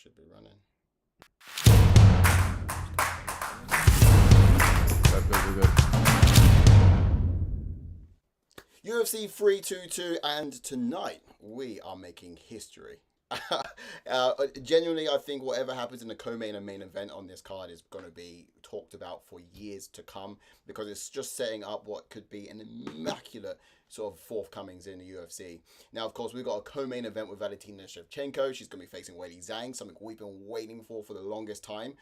Should be running. Good. UFC 322, and tonight we are making history. Genuinely, I think whatever happens in the co-main and main event on this card is going to be talked about for years to come, because it's just setting up what could be an immaculate sort of forthcomings in the UFC. Now, of course, we've got a co-main event with Valentina Shevchenko. She's going to be facing Weili Zhang, something we've been waiting for the longest time.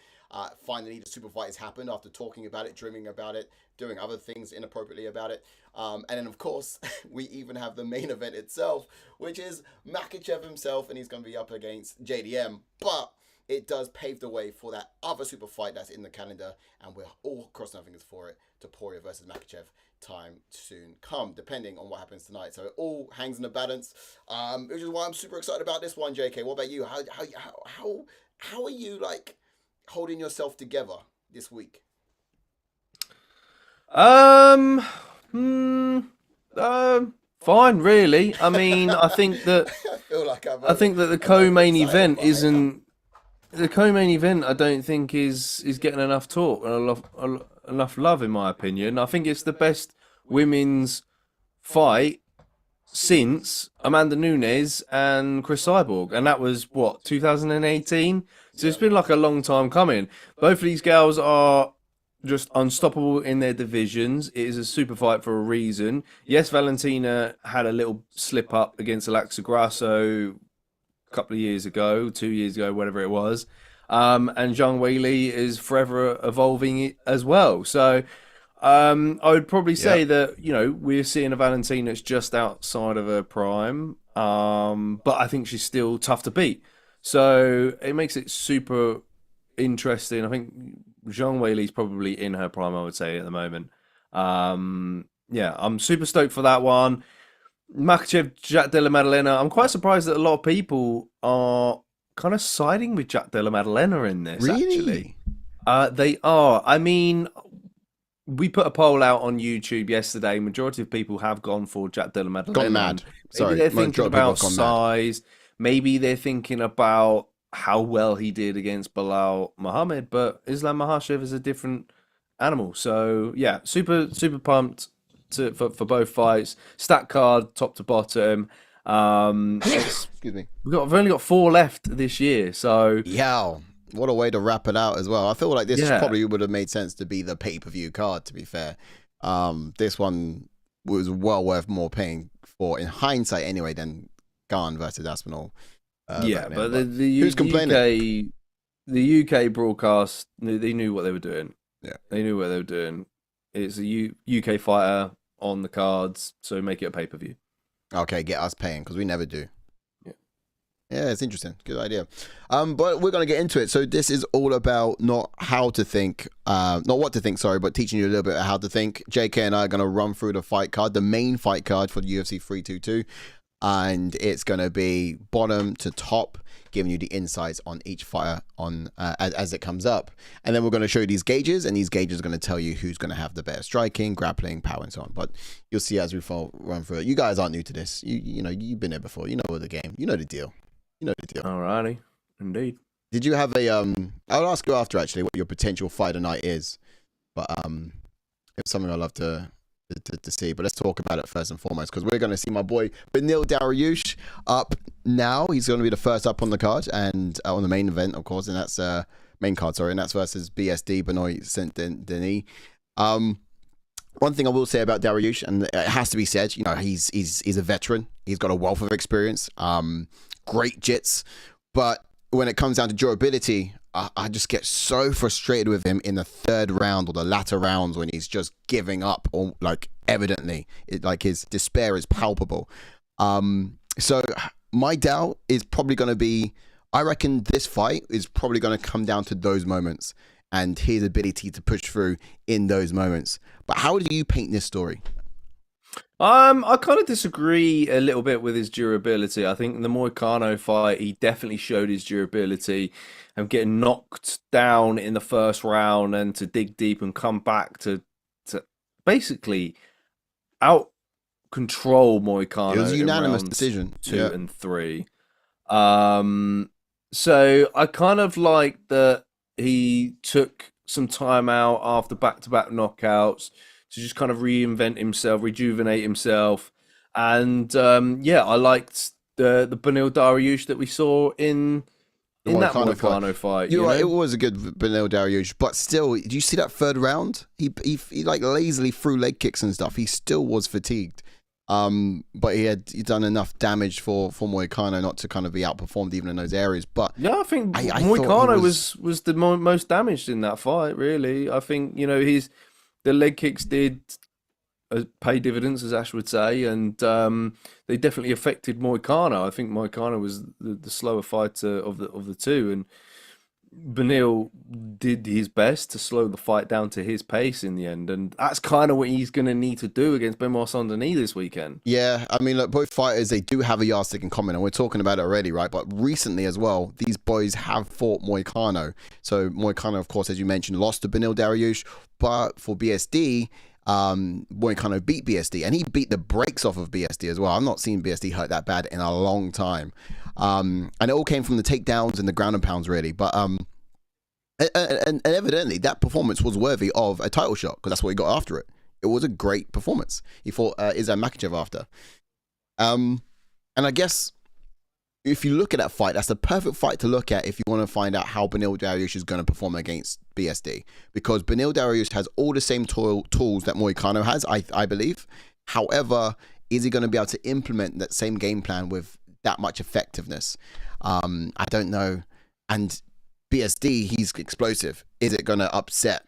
Finally, the super fight has happened after talking about it, dreaming about it, doing other things inappropriately about it. And then, of course, we even have the main event itself, which is Makhachev himself, and he's going to be up against JDM. But it does pave the way for that other super fight that's in the calendar, and we're all crossing our fingers for it, Topuria versus Makhachev. Time soon come, depending on what happens tonight. So it all hangs in the balance, which is why I'm super excited about this one. JK, what about you? How are you like holding yourself together this week? Fine, really. I mean, I think that the co-main event isn't the co-main event. I don't think is getting enough talk and enough love, in my opinion. I think it's the best women's fight since Amanda Nunes and Chris Cyborg, and that was what, 2018. So it's been like a long time coming. Both of these girls are just unstoppable in their divisions. It is a super fight for a reason. Yes, Valentina had a little slip up against Alexa Grasso a couple of years ago, 2 years ago, whatever it was. And Zhang Weili is forever evolving as well. So I would probably say that, you know, we're seeing a Valentina that's just outside of her prime. But I think she's still tough to beat. So it makes it super interesting. I think Zhang Weili's probably in her prime, I would say, at the moment. Yeah, I'm super stoked for that one. Makhachev, Della Maddalena. I'm quite surprised that a lot of people are kind of siding with Della Maddalena in this, Really? actually. They are. I mean, we put a poll out on YouTube yesterday. Majority of people have gone for Della Maddalena. Gone mad. Maybe they're thinking about size. Maybe they're thinking about how well he did against Belal Muhammad, but Islam Makhachev is a different animal. So yeah, super pumped for both fights. Stat card top to bottom. Excuse me. We've only got 4 left this year, so yeah, what a way to wrap it out as well. I feel like this probably would have made sense to be the pay-per-view card, to be fair. This one was well worth more paying for, in hindsight anyway, than Gane versus Aspinall. But the who's complaining? The UK broadcast, they knew what they were doing. Yeah, they knew what they were doing. It's a UK fighter on the cards, so make it a pay-per-view. Okay, get us paying, because we never do. Yeah, it's interesting. Good idea. But we're going to get into it. So this is all about not how to think, not what to think, sorry, but teaching you a little bit of how to think. JK and I are going to run through the fight card, the main fight card for the UFC 322. And it's going to be bottom to top, giving you the insights on each fighter as it comes up. And then we're going to show you these gauges, and these gauges are going to tell you who's going to have the better striking, grappling, power, and so on. But you'll see as we run through it. You guys aren't new to this. You know, you've been there before. You know the game. You know the deal. Alrighty, indeed. Did you have a I'll ask you after, actually, what your potential fight tonight is. But it's something I love to see, but let's talk about it first and foremost, because we're going to see my boy Beneil Dariush up now. He's going to be the first up on the card, and on the main event, of course, and that's main card, sorry, and that's versus BSD Benoît Denis. One thing I will say about Dariush, and it has to be said, you know, he's a veteran. He's got a wealth of experience, great jits, but when it comes down to durability, I just get so frustrated with him in the third round or the latter rounds when he's just giving up, or like evidently, like his despair is palpable. So my doubt is probably going to be, I reckon this fight is probably going to come down to those moments and his ability to push through in those moments. But how do you paint this story? I kind of disagree a little bit with his durability. I think in the Moicano fight, he definitely showed his durability and getting knocked down in the first round and to dig deep and come back to basically out control Moicano. It was a unanimous decision. 2 and 3. So I kind of like that he took some time out after back-to-back knockouts to just kind of reinvent himself, rejuvenate himself, and yeah, I liked the Beneil Dariush that we saw The in that Moicano fight. Moicano fight. You're You right. It know, was a good Beneil Dariush, but still, do you see that third round? He like lazily threw leg kicks and stuff. He still was fatigued. But he'd done enough damage for Moicano not to kind of be outperformed even in those areas. But yeah, I think I thought he Moicano was. was the most damaged in that fight. Really, I think he's the leg kicks did pay dividends, as Ash would say, and they definitely affected Moicano. I think Moicano was the slower fighter of the two, and Beneil did his best to slow the fight down to his pace in the end, and that's kind of what he's going to need to do against Benoît Saint-Denis this weekend. Yeah, I mean, look, both fighters, they do have a yardstick in common, and we're talking about it already, right? But recently as well, these boys have fought Moicano. So Moicano, of course, as you mentioned, lost to Beneil Dariush, but for BSD, Moicano beat BSD, and he beat the brakes off of BSD as well. I've not seen BSD hurt that bad in a long time. And it all came from the takedowns and the ground and pounds, really. But and evidently that performance was worthy of a title shot because that's what he got after it. It was a great performance. He fought Izan Makhachev after. And I guess if you look at that fight, that's the perfect fight to look at if you want to find out how Beneil Dariush is going to perform against BSD. Because Beneil Dariush has all the same tools that Moicano has, I believe. However, is he going to be able to implement that same game plan with that much effectiveness? I don't know. And BSD, he's explosive. Is it going to upset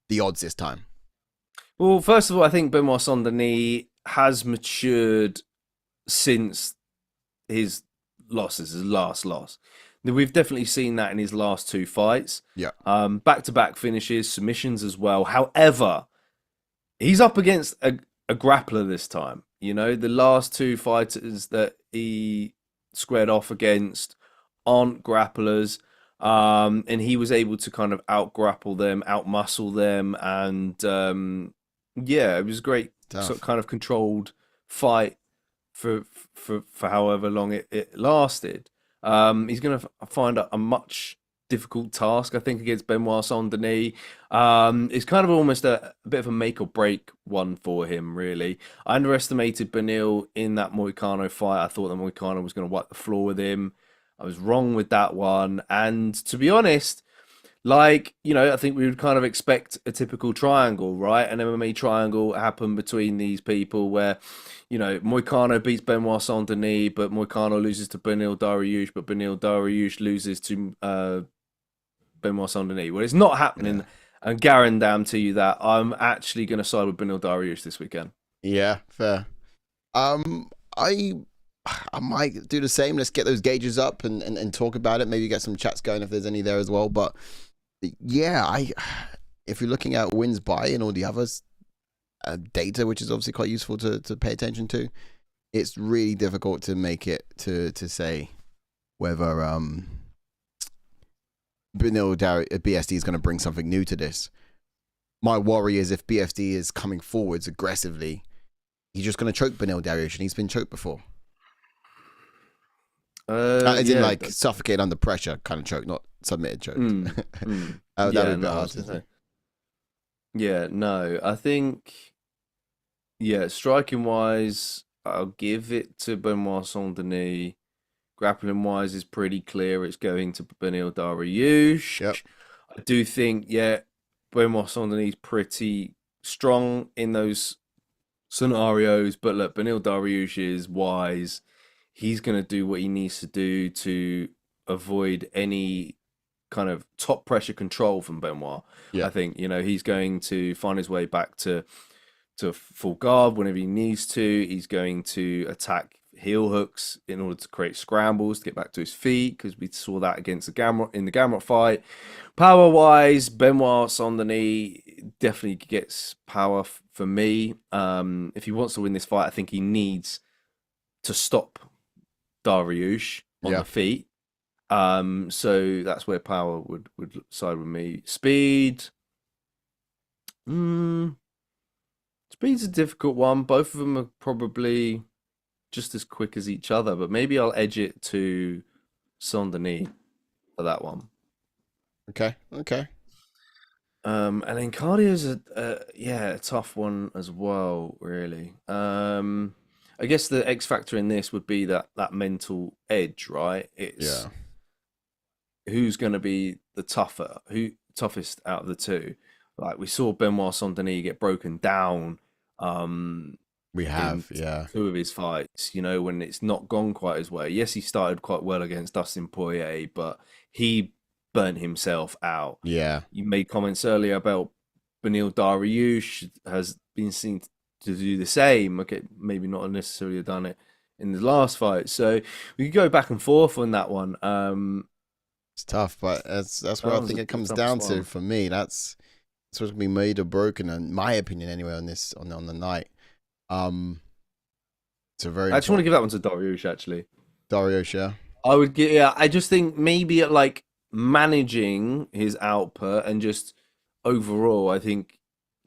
the odds this time? Well, first of all, I think Benoît Saint-Denis has matured since his losses, his last loss. We've definitely seen that in his last two fights. Yeah. Back-to-back finishes, submissions as well. However, he's up against a grappler this time. The last two fighters that he squared off against aren't grapplers. And he was able to kind of out-grapple them, out-muscle them, and yeah, it was a great sort of kind of controlled fight for however long it lasted. He's going to find a much difficult task, I think, against Benoît Saint-Denis. It's kind of almost a bit of a make or break one for him, really. I underestimated Beneil in that Moicano fight. I thought that Moicano was going to wipe the floor with him. I was wrong with that one. And to be honest, I think we would kind of expect a typical triangle, right? An MMA triangle happen between these people where, Moicano beats Benoît Saint-Denis, but Moicano loses to Beneil Dariush, but Beneil Dariush loses to Benoît Saint-Denis. Well, it's not happening. Yeah. And guarantee to you that I'm actually going to side with Beneil Dariush this weekend. Yeah, fair. I might do the same. Let's get those gauges up and talk about it. Maybe get some chats going if there's any there as well. But yeah, if you're looking at wins by and all the others data, which is obviously quite useful to pay attention to, it's really difficult to make it to say whether BSD is going to bring something new to this. My worry is if BSD is coming forwards aggressively, he's just going to choke Beneil Dariush, and he's been choked before. As in like suffocate under pressure kind of choke, not submitted choke. That would be hard to say. Yeah, no, I think, striking wise, I'll give it to Benoît Saint-Denis. Grappling wise is pretty clear. It's going to Beneil Dariush. Yep. I do think, Benoît Saint-Denis is pretty strong in those scenarios, but look, Beneil Dariush is wise. He's going to do what he needs to do to avoid any kind of top pressure control from Benoît. Yeah. I think, he's going to find his way back to full guard whenever he needs to. He's going to attack heel hooks in order to create scrambles to get back to his feet, because we saw that against in the Gamrot fight. Power wise, Benoît Saint-Denis definitely gets power for me. If he wants to win this fight, I think he needs to stop Dariush on the feet. So that's where power would side with me. Speed. Speed's a difficult one. Both of them are probably just as quick as each other, but maybe I'll edge it to Saint-Denis. for that one. Okay. Okay. And then cardio's a tough one as well, really. I guess the X factor in this would be that mental edge, right? It's Yeah. who's going to be the toughest out of the two. Like we saw Benoît Denis get broken down We in have. Yeah. two of his fights, when it's not gone quite his way. Yes, he started quite well against Dustin Poirier, but he burnt himself out. Yeah. You made comments earlier about Beneil Dariush has been seen to do the same. Okay, maybe not necessarily have done it in the last fight. So we could go back and forth on that one. It's tough, but that's where I think it comes down to for me. That's what's gonna be made or broken, in my opinion, anyway. On this, on the night, it's a very. I just want to give that one to Dariush. Actually, Dariush, yeah. I would give. Yeah, I just think maybe at like managing his output and just overall, I think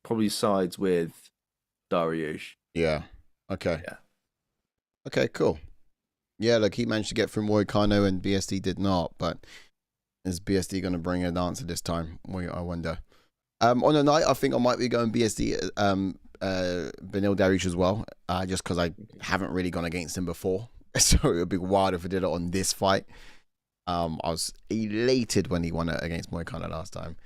probably sides with Dariush. Yeah. Okay. Yeah. Okay. Cool. Yeah. Look, he managed to get through Moicano and BSD did not, but is BSD going to bring an answer this time? I wonder. On the night, I think I might be going BSD, Beneil Dariush as well, just because I haven't really gone against him before. So it would be wild if I did it on this fight. I was elated when he won it against Moicano last time.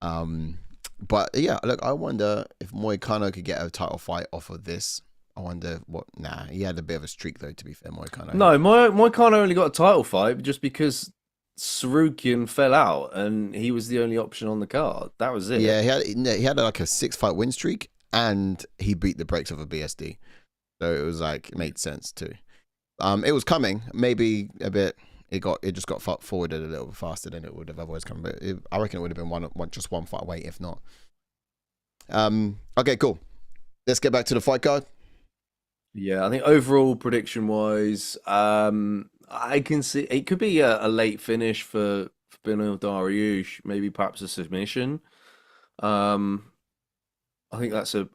But yeah, look, I wonder if Moicano could get a title fight off of this. I wonder what. Nah, he had a bit of a streak though. To be fair, Moicano. No, Moicano only got a title fight just because Sarukian fell out and he was the only option on the card. That was it. Yeah, he had like a 6-fight win streak, and he beat the brakes off of BSD. So it was like, it made sense too. It was coming, maybe a bit. It just got forwarded a little bit faster than it would have otherwise come. But I reckon it would have been just one fight away, if not. Okay, cool. Let's get back to the fight card. Yeah, I think overall prediction wise, I can see it could be a late finish for Beneil Dariush, maybe perhaps a submission. I think that's a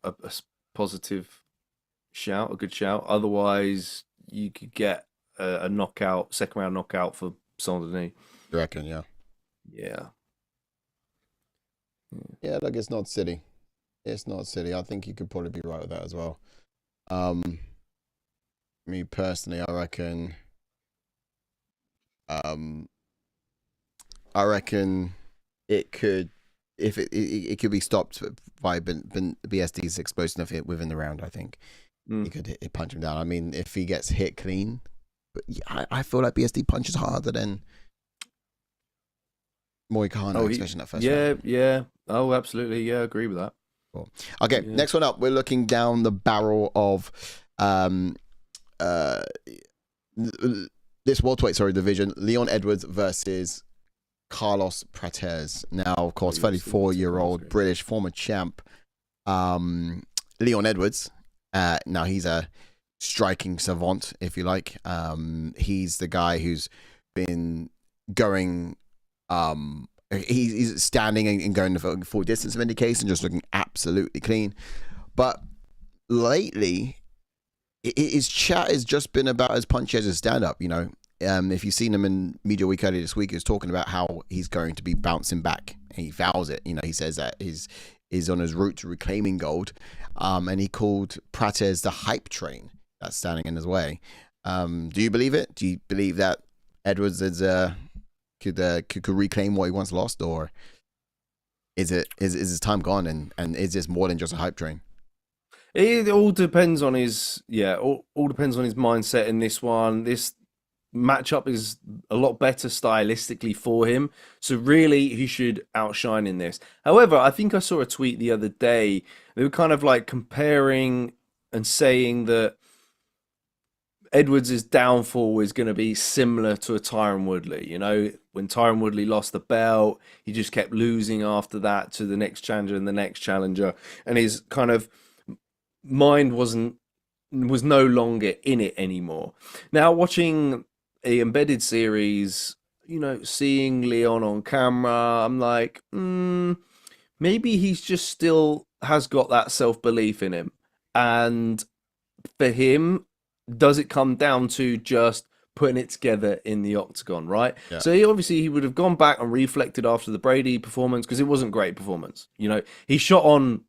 positive shout, a good shout. Otherwise, you could get a knockout, second round knockout for Denis. You reckon? Yeah. Yeah. Yeah, look, it's not silly. It's not silly. I think you could probably be right with that as well. Me personally, I reckon. I reckon it could, if it could be stopped by BSD's explosive within the round. I think he could punch him down. I mean, if he gets hit clean, but yeah, I feel like BSD punches harder than Moicano, especially in that first round. Yeah. Oh, absolutely. Yeah, I agree with that. Cool. Okay, next one up. We're looking down the barrel of this welterweight division. Leon Edwards versus Carlos Prates. Now, of course, 34-year-old British former champ Leon Edwards. Now he's a striking savant, if you like. He's the guy who's been going. He's standing and going the full distance of any case and just looking absolutely clean. But lately, his chat has just been about as punchy as his stand-up, if you've seen him in Media Week earlier this week, he was talking about how he's going to be bouncing back. And he vows it. He says that he's on his route to reclaiming gold. And he called Prates the hype train that's standing in his way. Do you believe it? Do you believe that Edwards is could reclaim what he once lost, or is his time gone? And is this more than just a hype train? It all depends on his all depends on his mindset in this one. This matchup is a lot better stylistically for him, so really he should outshine in this. However, I think I saw a tweet the other day. They were kind of like comparing and saying that Edwards' downfall is going to be similar to a Tyron Woodley. When Tyron Woodley lost the belt, he just kept losing after that to the next challenger and the next challenger, and his kind of mind was no longer in it anymore. Now, watching a embedded series, seeing Leon on camera, I'm like, maybe he's just still has got that self-belief in him. And for him, does it come down to just putting it together in the octagon, right? Yeah. So he would have gone back and reflected after the Brady performance, because it wasn't a great performance. You know, he shot on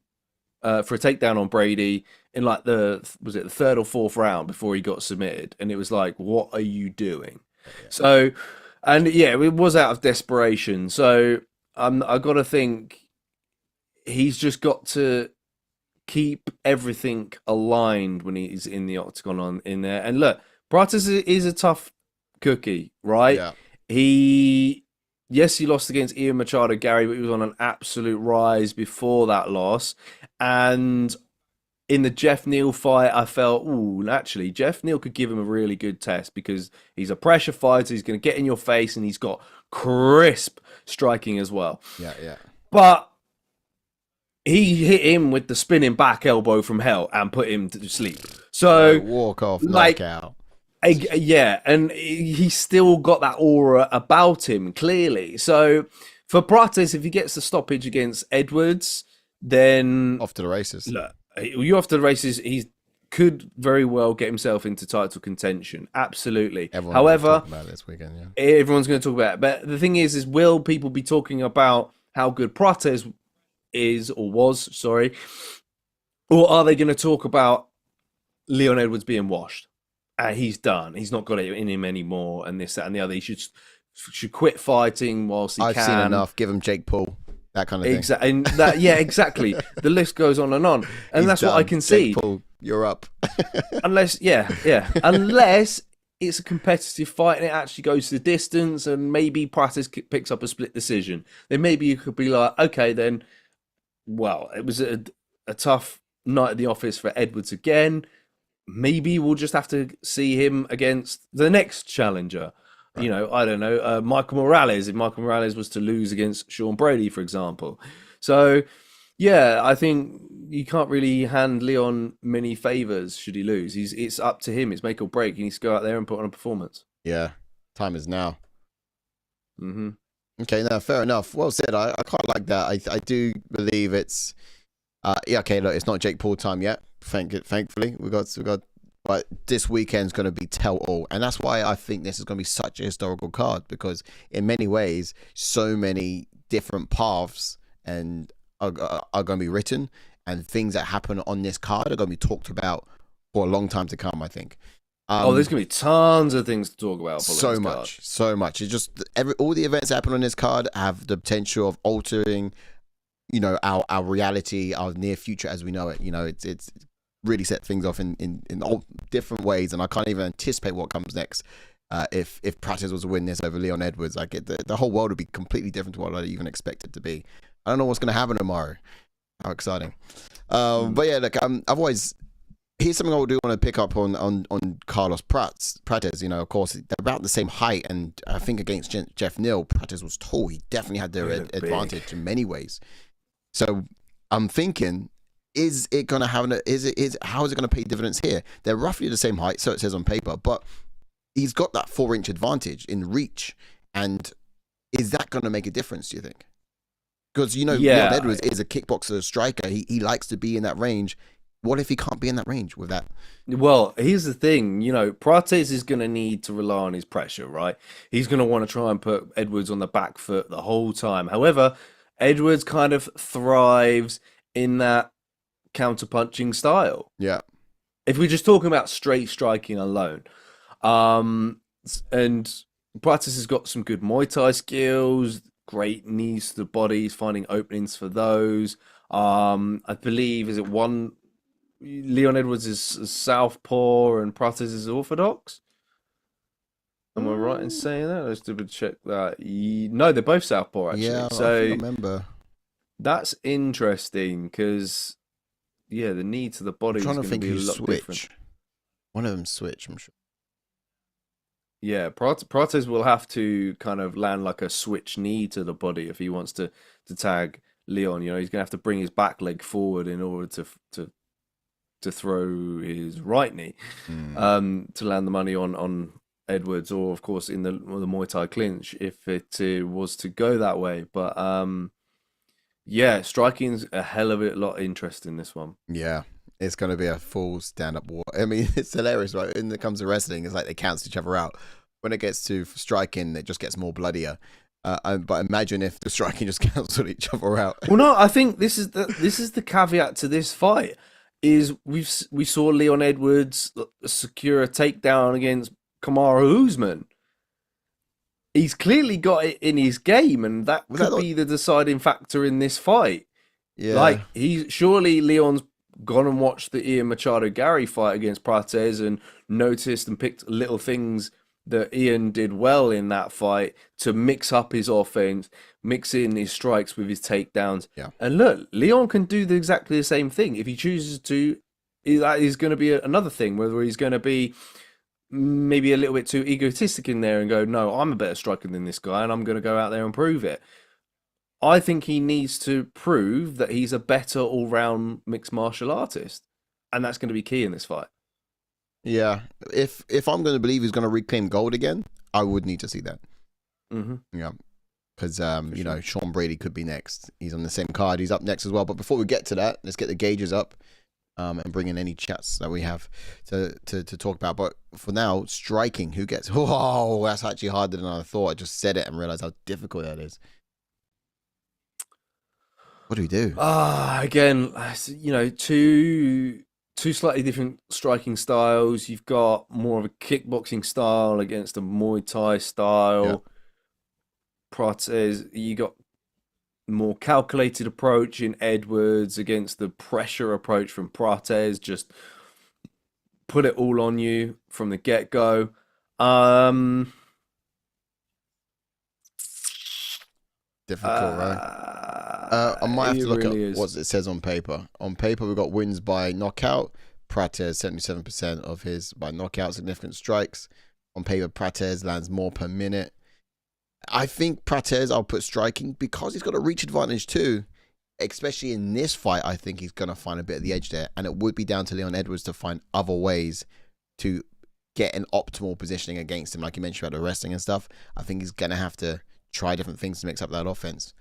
for a takedown on Brady in like the third or fourth round before he got submitted, and it was like, what are you doing? Yeah. So, and yeah, it was out of desperation. So I got to think he's just got to keep everything aligned when he's in the octagon in there. And look, Prates is a tough cookie, right? Yeah. He lost against Ian Machado Gary, but he was on an absolute rise before that loss. And in the Jeff Neal fight, I felt, actually, Jeff Neal could give him a really good test, because he's a pressure fighter. He's going to get in your face, and he's got crisp striking as well. Yeah, yeah. But he hit him with the spinning back elbow from hell and put him to sleep. So walk off, knockout. Yeah, and he still got that aura about him, clearly. So for Prates, if he gets the stoppage against Edwards, then off to the races. Look, you off to the races. He could very well get himself into title contention. Absolutely. However, talk about it this weekend, yeah. Everyone's going to talk about it. But the thing is will people be talking about how good Prates was, or are they going to talk about Leon Edwards being washed? He's done. He's not got it in him anymore, and this, that, and the other. He should quit fighting whilst he can. I've seen enough. Give him Jake Paul. That kind of thing. Exactly. And that, yeah, exactly. The list goes on and on, and that's what I can see. Jake Paul, you're up. Unless it's a competitive fight and it actually goes to the distance, and maybe Prates picks up a split decision. Then maybe you could be like, okay, then, well, it was a tough night at the office for Edwards again. Maybe we'll just have to see him against the next challenger. Right. You know, I don't know, Michael Morales, if Michael Morales was to lose against Sean Brady, for example. So, yeah, I think you can't really hand Leon many favours should he lose. It's up to him. It's make or break. He needs to go out there and put on a performance. Yeah, time is now. Mm-hmm. Okay, no, fair enough. Well said. I quite like that. I do believe it's... okay, look, it's not Jake Paul time yet. Thankfully, we got, but this weekend's going to be tell all, and that's why I think this is going to be such a historical card, because in many ways, so many different paths and are going to be written, and things that happen on this card are going to be talked about for a long time to come. I think. There's going to be tons of things to talk about. So much. It's just all the events that happen on this card have the potential of altering, you know, our reality, our near future as we know it. You know, it's really set things off in all different ways, and I can't even anticipate what comes next. If Prates was to win this over Leon Edwards, like the whole world would be completely different to what I even expect it to be. I don't know what's going to happen tomorrow. How exciting! But yeah, look, here's something I do want to pick up on Carlos Prates. You know, of course, they're about the same height, and I think against Jeff Neal, Prates was tall. He definitely had the advantage in many ways. So I'm thinking, is it going to have how is it going to pay dividends here? They're roughly the same height, so it says on paper, but he's got that 4-inch advantage in reach, and is that going to make a difference, do you think? Because, you know, Leon Edwards is a kickboxer striker. He likes to be in that range. What if he can't be in that range with that? Well, here's the thing. You know, Prates is going to need to rely on his pressure, right? He's going to want to try and put Edwards on the back foot the whole time. However, Edwards kind of thrives in that counter-punching style. Yeah. If we're just talking about straight striking alone. And Prates has got some good Muay Thai skills, great knees to the body, he's finding openings for those. I believe, Leon Edwards is southpaw and Prates is orthodox? Am I right in saying that? Let's double check that. No, they're both southpaw, actually. Yeah, so I remember. That's interesting, because, yeah, the knee to the body is going to be a lot different. One of them switch, I'm sure. Yeah, Prates will have to kind of land like a switch knee to the body if he wants to tag Leon. You know, he's going to have to bring his back leg forward in order to throw his right knee to land the money on Edwards, or of course in the Muay Thai clinch if it was to go that way. But yeah, striking's a hell of a lot interest in this one. Yeah, it's going to be a full stand-up war. I mean, it's hilarious, right? When it comes to wrestling, it's like they cancel each other out. when it gets to striking, it just gets more bloodier. But imagine if the striking just cancelled each other out. Well, no, I think this is the caveat to this fight. Is we saw Leon Edwards secure a takedown against Kamaru Usman. He's clearly got it in his game, and that could be the deciding factor in this fight. Yeah, like surely Leon's gone and watched the Ian Machado Gary fight against Prates and noticed and picked little things that Ian did well in that fight to mix up his offense, mix in his strikes with his takedowns. Yeah. And look, Leon can do exactly the same thing. If he chooses to, that is going to be another thing, whether he's going to be maybe a little bit too egotistic in there and go, no, I'm a better striker than this guy and I'm going to go out there and prove it. I think he needs to prove that he's a better all-round mixed martial artist. And that's going to be key in this fight. Yeah, if I'm going to believe he's going to reclaim gold again, I would need to see that. Mm-hmm. Yeah, because you know, Sean Brady could be next. He's on the same card. He's up next as well. But before we get to that, let's get the gauges up, and bring in any chats that we have to talk about. But for now, striking. Who gets? Oh, that's actually harder than I thought. I just said it and realized how difficult that is. What do we do? Again, you know, two slightly different striking styles. You've got more of a kickboxing style against a Muay Thai style. Yeah. Prates, you got more calculated approach in Edwards against the pressure approach from Prates. Just put it all on you from the get-go. Difficult, right? I might have to look at what it says on paper. On paper, we've got wins by knockout. Prates, 77% of his by knockout, significant strikes. On paper, Prates lands more per minute. I think Prates, I'll put striking because he's got a reach advantage too. Especially in this fight, I think he's going to find a bit of the edge there. And it would be down to Leon Edwards to find other ways to get an optimal positioning against him. Like you mentioned about the wrestling and stuff. I think he's going to have to try different things to mix up that offense.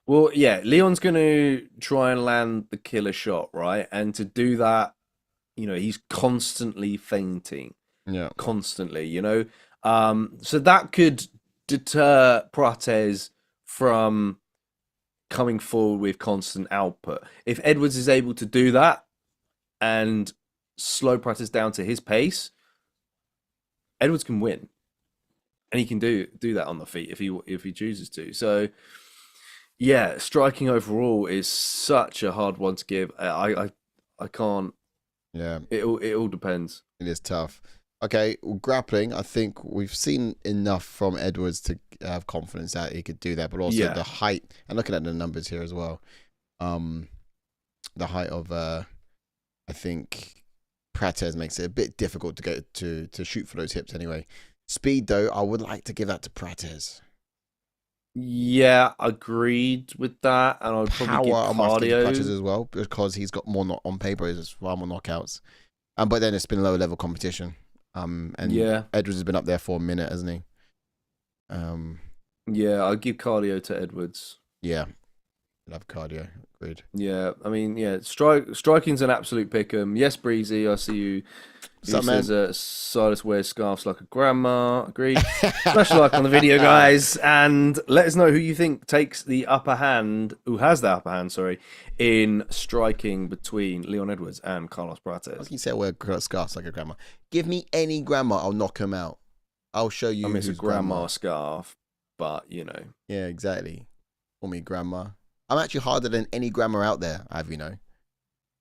Well, yeah, Leon's going to try and land the killer shot, right? And to do that, you know, he's constantly feinting. Yeah. Constantly, you know. So that could deter Prates from coming forward with constant output. If Edwards is able to do that and slow Prates down to his pace, Edwards can win. And he can do that on the feet if he chooses to. So yeah, striking overall is such a hard one to give. I can't. Yeah. It all depends. It is tough. Okay, well, grappling, I think we've seen enough from Edwards to have confidence that he could do that, but also the height, and looking at the numbers here as well, the height of, I think, Prates makes it a bit difficult to get to shoot for those hips anyway. Speed, though, I would like to give that to Prates. Yeah, agreed with that, and I'd probably give cardio Prates as well, because he's got more on paper, there's far more knockouts. But then it's been lower level competition. And Edwards has been up there for a minute, hasn't he? Yeah, I'll give cardio to Edwards. Yeah, love cardio. Agreed. Yeah, I mean, yeah, striking's an absolute pick'em. Yes, Breezy, I see you. He says Silas wears scarves like a grandma. Agreed. Smash a like on the video, guys, and let us know who you think takes the upper hand, who has the upper hand, sorry, in striking between Leon Edwards and Carlos Prates. Like you said, wear scarves like a grandma. Give me any grandma, I'll knock him out. I'll show you. I mean, it's a grandma scarf, but you know. Yeah, exactly. For me, grandma. I'm actually harder than any grandma out there. I have, you know.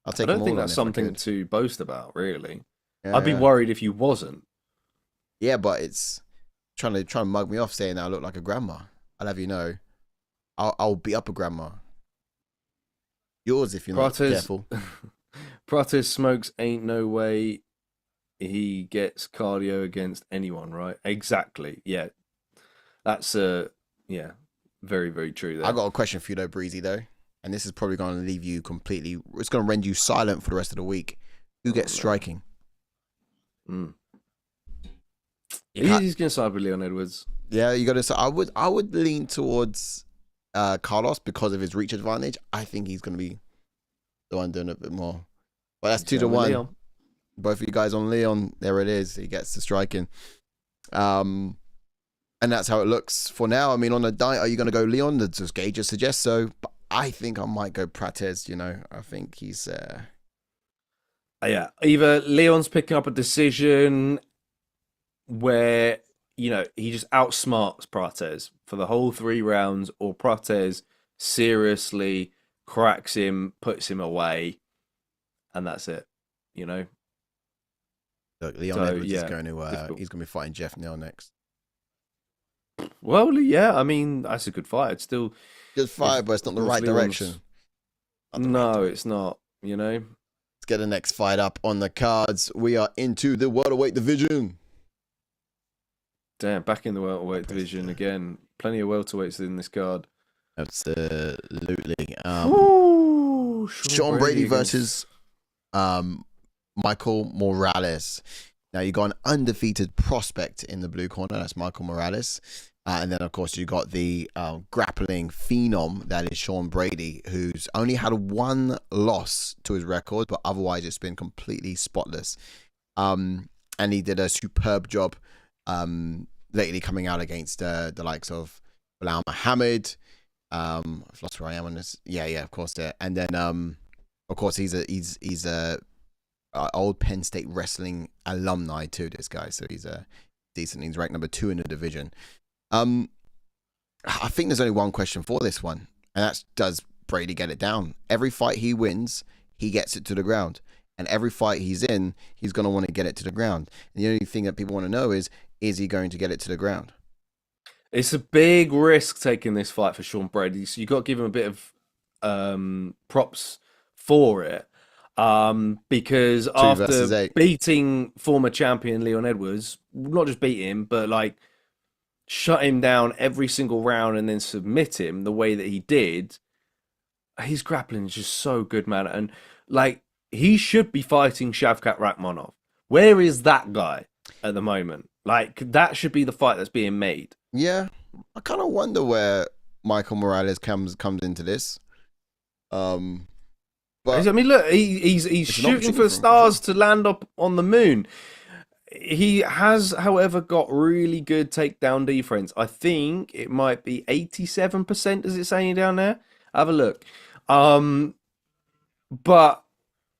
I'll take. I don't think that's something to boast about, really. Yeah, I'd be worried if you wasn't. Yeah, but it's trying to mug me off saying that I look like a grandma. I'll have you know, I'll beat up a grandma. Yours if you're not careful. Prates smokes ain't no way he gets cardio against anyone, right? Exactly. Yeah. That's very, very true there. I got a question for you though, Breezy, though. And this is probably going to leave you completely, it's going to render you silent for the rest of the week. Who gets striking? He's going to side with Leon Edwards. Yeah, you got to say. I would lean towards Carlos because of his reach advantage. I think he's going to be the one doing a bit more. But that's 2-1. Leon. Both of you guys on Leon. There it is. He gets the striking. And that's how it looks for now. I mean, on the night, are you going to go Leon? The Gage just suggests so. But I think I might go Prates, I think he's... Yeah, either Leon's picking up a decision where, he just outsmarts Prates for the whole 3 rounds, or Prates seriously cracks him, puts him away, and that's it, Look, Leon Edwards is going to... he's going to be fighting Jeff Neal next. Well, yeah, I mean, that's a good fight. It's still good fight, but it's not the right direction. No, it's not, Let's get the next fight up on the cards. We are into the welterweight division. Damn, back in the welterweight division again. Plenty of welterweights in this card. Absolutely. Ooh, Sean Brady versus Michael Morales. Now, you got an undefeated prospect in the blue corner. That's Michael Morales. And then, of course, you got the grappling phenom, that is Sean Brady, who's only had 1 loss to his record, but otherwise it's been completely spotless. And he did a superb job lately coming out against the likes of Belal Muhammad. I've lost where I am on this. Yeah, of course. And then, of course, he's a old Penn State wrestling alumni too, this guy. So he's decent. He's ranked number 2 in the division. I think there's only one question for this one, and that's, does Brady get it down? Every fight he wins, he gets it to the ground. And every fight he's in, he's going to want to get it to the ground. And the only thing that people want to know is he going to get it to the ground? It's a big risk taking this fight for Sean Brady, so you've got to give him a bit of props for it. Because after beating former champion Leon Edwards, not just beat him, but like shut him down every single round and then submit him the way that he did, his grappling is just so good, man. And like, he should be fighting Shavkat Rakhmonov. Where is that guy at the moment? Like, that should be the fight that's being made. Yeah, I kind of wonder where Michael Morales comes into this. But I mean, look, he's shooting for the stars to land up on the moon. He has, however, got really good takedown defense. I think it might be 87%, is it saying down there? Have a look. But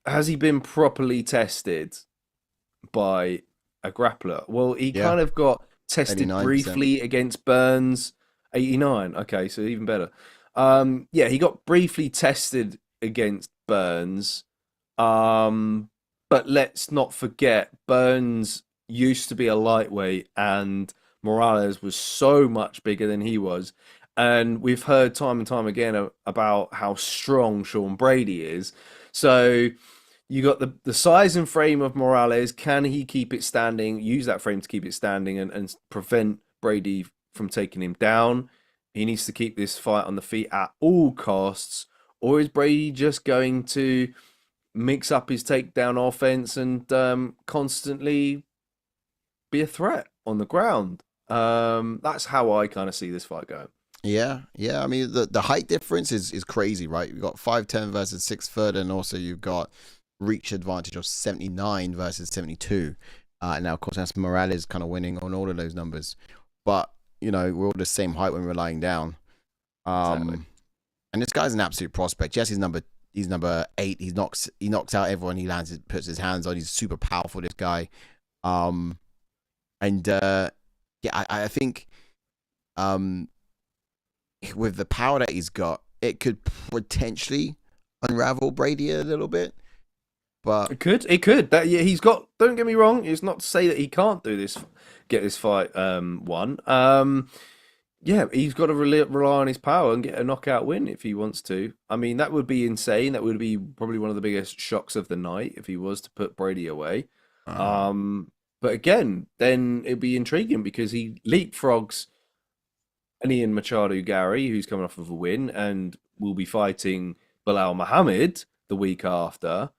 has he been properly tested by a grappler? Well, he kind of got tested 89%. Briefly against Burns. 89. Okay, so even better. Yeah, he got briefly tested against Burns. But let's not forget, Burns used to be a lightweight and Morales was so much bigger than he was. And we've heard time and time again about how strong Sean Brady is. So you got the size and frame of Morales. Can he keep it standing, use that frame to keep it standing and prevent Brady from taking him down? He needs to keep this fight on the feet at all costs. Or is Brady just going to mix up his takedown offense and constantly be a threat on the ground? That's how I kind of see this fight going. Yeah. I mean, the height difference is crazy, right? You've got 5'10" versus 6 foot, and also you've got reach advantage of 79 versus 72. Now, of course, that's Morales kind of winning on all of those numbers. But, we're all the same height when we're lying down. Exactly. And this guy's an absolute prospect. Yes, he's number 8. He knocks out everyone he lands, puts his hands on. He's super powerful, this guy. I think with the power that he's got, it could potentially unravel Brady a little bit. But it could. That he's got. Don't get me wrong. It's not to say that he can't do this, get this fight won. Yeah, he's got to rely on his power and get a knockout win if he wants to. I mean, that would be insane. That would be probably one of the biggest shocks of the night if he was to put Brady away. But again, then it'd be intriguing because he leapfrogs an Ian Machado Gary, who's coming off of a win, and will be fighting Belal Muhammad the week after.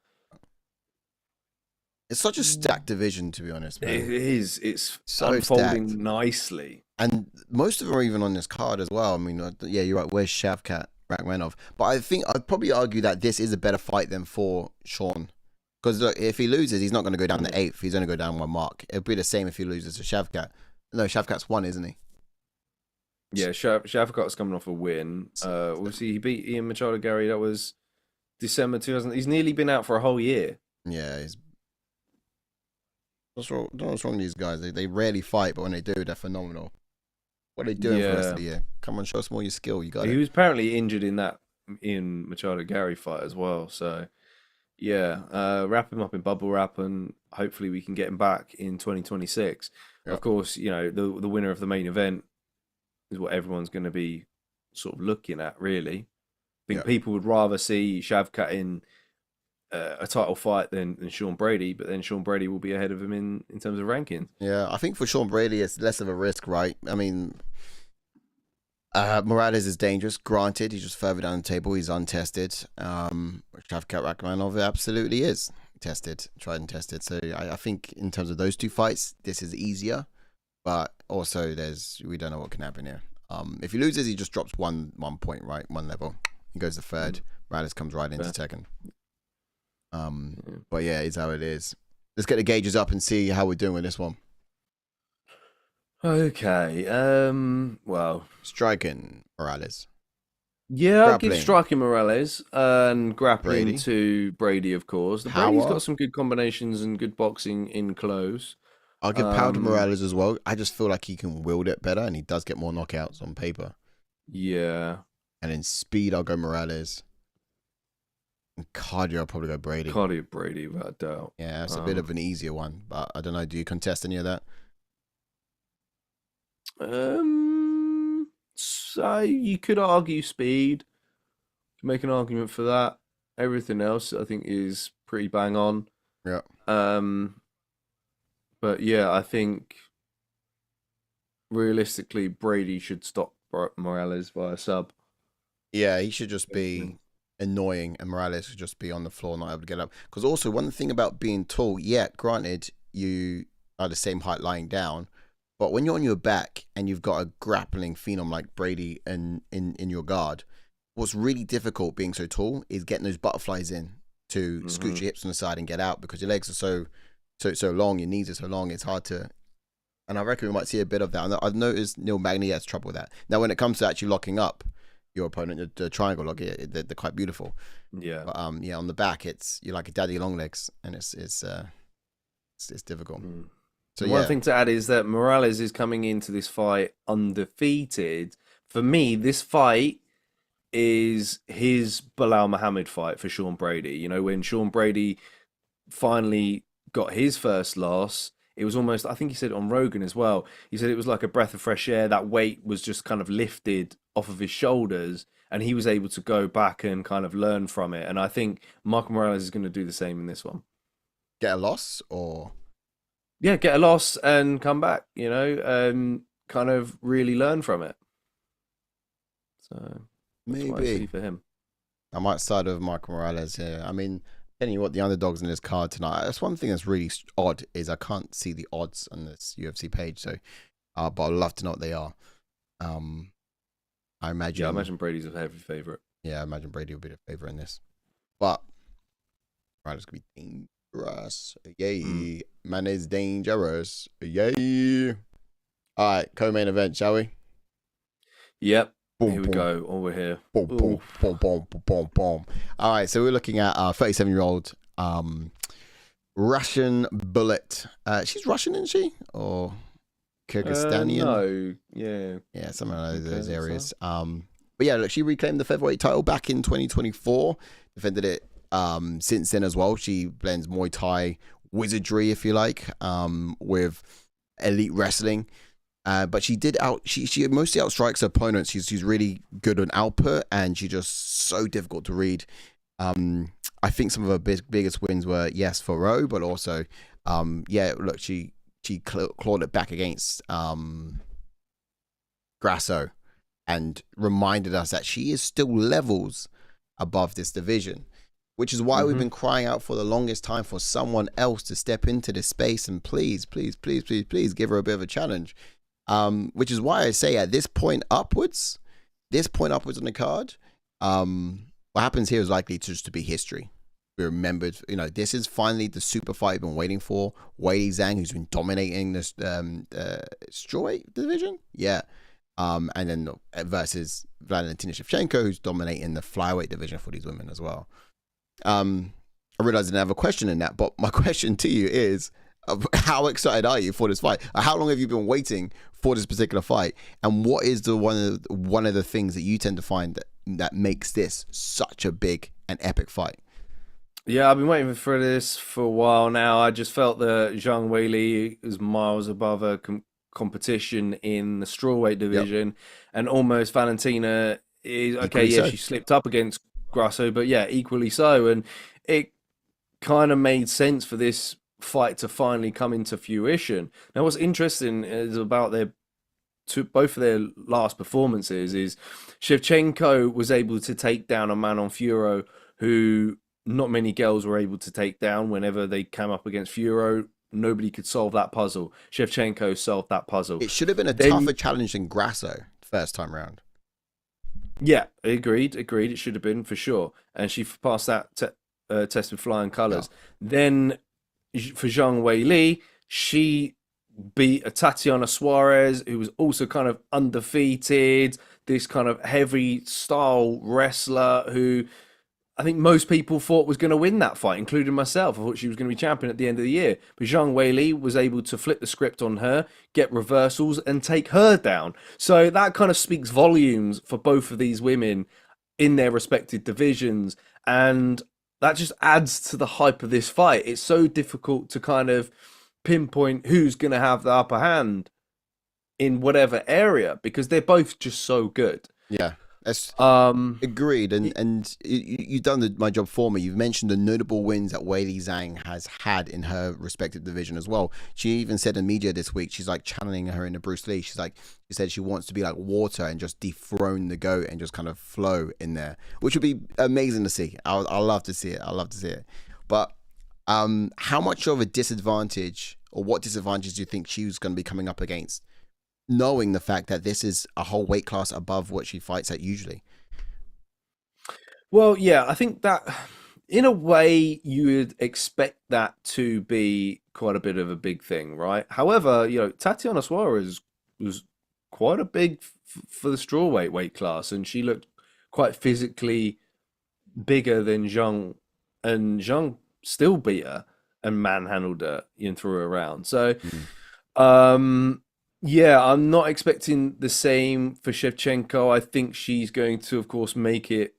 It's such a stacked division, to be honest, man. It is. It's so unfolding stacked. Nicely. And most of them are even on this card as well. I mean, yeah, you're right. Where's Shavkat Rakhmonov? But I think I'd probably argue that this is a better fight than for Sean. Because look, if he loses, he's not going to go down to 8th. He's going to go down 1 mark. It'll be the same if he loses to Shavkat. No, Shavkat's won, isn't he? Yeah, Shavkat's coming off a win. Obviously, he beat Ian Machado Gary. That was December 2000. He's nearly been out for a whole year. Yeah, what's wrong? Don't know what's wrong with these guys. They rarely fight, but when they do, they're phenomenal. What are they doing for the rest of the year? Come on, show us more your skill. You got He was apparently injured in that Ian Machado Gary fight as well. So, yeah, wrap him up in bubble wrap, and hopefully we can get him back in 2026. Yep. Of course, you know, the winner of the main event is what everyone's going to be sort of looking at, really. I think people would rather see Shavkat in a title fight than Sean Brady, but then Sean Brady will be ahead of him in terms of rankings. Yeah, I think for Sean Brady, it's less of a risk, right? I mean, Morales is dangerous, granted. He's just further down the table. He's untested. Shavkat Rakhmonov absolutely is tried and tested. So I think in terms of those two fights, this is easier. But also, we don't know what can happen here. If he loses, he just drops one point, right? One level. He goes to third. Morales comes right into second. But yeah, it's how it is. Let's get the gauges up and see how we're doing with this one. Okay. Well, striking Morales. Yeah, I'll give striking Morales and grappling Brady. To Brady, of course. Brady's got some good combinations and good boxing in close. I'll give power to Morales as well. I just feel like he can wield it better, and he does get more knockouts on paper. Yeah. And in speed, I'll go Morales. And cardio, I'll probably go Brady. Cardio Brady, without a doubt. Yeah, it's a bit of an easier one, but I don't know. Do you contest any of that? So you could argue speed. Make an argument for that. Everything else, I think, is pretty bang on. Yeah. But yeah, I think realistically, Brady should stop Morales via sub. Yeah, he should just be annoying, and Morales should just be on the floor, not able to get up. Because also, one thing about being tall, yeah, granted, you are the same height lying down, but when you're on your back and you've got a grappling phenom like Brady in your guard, what's really difficult being so tall is getting those butterflies in to scoot your hips on the side and get out, because your legs are so long, your knees are so long, it's hard to. And I reckon we might see a bit of that. And I've noticed Neil Magny has trouble with that. Now, when it comes to actually locking up your opponent, the triangle lock, they're quite beautiful. Yeah. But on the back, you're like a daddy long legs, and it's difficult. So one thing to add is that Morales is coming into this fight undefeated. For me, this fight is his Bilal Muhammad fight for Sean Brady. You know, when Sean Brady finally got his first loss, it was almost, I think he said on Rogan as well, he said it was like a breath of fresh air. That weight was just kind of lifted off of his shoulders, and he was able to go back and kind of learn from it. And I think Michael Morales is going to do the same in this one. Get a loss, or? Yeah, get a loss and come back, you know, kind of really learn from it. So maybe for him. I might side with Michael Morales here. I mean, telling you what, the underdogs in this card tonight. That's one thing that's really odd, is I can't see the odds on this UFC page. So, but I'd love to know what they are. I imagine. Yeah, I imagine Brady's a heavy favorite. Yeah, I imagine Brady will be the favorite in this. But Morales could be dangerous. Yay, man is dangerous. Yay. All right, co-main event, shall we? Yep. Boom, here we boom. go. Over here. Boom, boom, boom, boom, boom, boom. All right, so we're looking at 37-year-old Russian bullet. She's Russian, isn't she? Or Kyrgyzstanian? No, yeah. Yeah, something like those areas. But yeah, look, she reclaimed the featherweight title back in 2024. Defended it since then as well. She blends Muay Thai wizardry, if you like, with elite wrestling. But she mostly outstrikes her opponents. She's really good on output, and she's just so difficult to read. I think some of her biggest wins were, yes, for Rowe, but also, look, she clawed it back against Grasso and reminded us that she is still levels above this division, which is why we've been crying out for the longest time for someone else to step into this space and please give her a bit of a challenge. Which is why I say at this point upwards on the card, what happens here is likely just to be history. be remembered. You know, this is finally the super fight we've been waiting for. Weili Zhang, who's been dominating this strawweight division, yeah. And then versus Valentina Shevchenko, who's dominating the flyweight division for these women as well. I realize I didn't have a question in that, but my question to you is, how excited are you for this fight? How long have you been waiting for this particular fight? And what is the one of the things that you tend to find that makes this such a big and epic fight? Yeah, I've been waiting for this for a while now. I just felt that Zhang Weili is miles above her competition in the strawweight division, and almost Valentina is okay. Yeah, she slipped up against Grasso, but yeah, equally so. And it kind of made sense for this fight to finally come into fruition. Now, what's interesting is about both of their last performances is Shevchenko was able to take down a man on Furo who not many girls were able to take down. Whenever they came up against Furo, nobody could solve that puzzle. Shevchenko solved that puzzle. It should have been a tougher challenge than Grasso first time round. Yeah, agreed. It should have been for sure. And she passed that test with flying colours. Yeah. Then for Zhang Weili, she beat a Tatiana Suarez, who was also kind of undefeated, this kind of heavy style wrestler who I think most people thought was going to win that fight, including myself. I thought she was going to be champion at the end of the year. But Zhang Weili was able to flip the script on her, get reversals, and take her down. So that kind of speaks volumes for both of these women in their respective divisions. And that just adds to the hype of this fight. It's so difficult to kind of pinpoint who's going to have the upper hand in whatever area because they're both just so good. Yeah. That's agreed, and you've done my job for me. You've mentioned the notable wins that Weili Zhang has had in her respective division as well. She even said in media this week, she's like channeling her into Bruce Lee. She said she wants to be like water and just dethrone the goat and just kind of flow in there, which would be amazing to see. I'll love to see it. I'll love to see it. But how much of a disadvantage, or what disadvantages do you think she was going to be coming up against, knowing the fact that this is a whole weight class above what she fights at usually? Well, yeah, I think that in a way you would expect that to be quite a bit of a big thing, right? However, Tatiana Suarez was quite a big for the strawweight weight class, and she looked quite physically bigger than Zhang, and Zhang still beat her and manhandled her and threw her around. So, yeah, I'm not expecting the same for Shevchenko. I think she's going to, of course, make it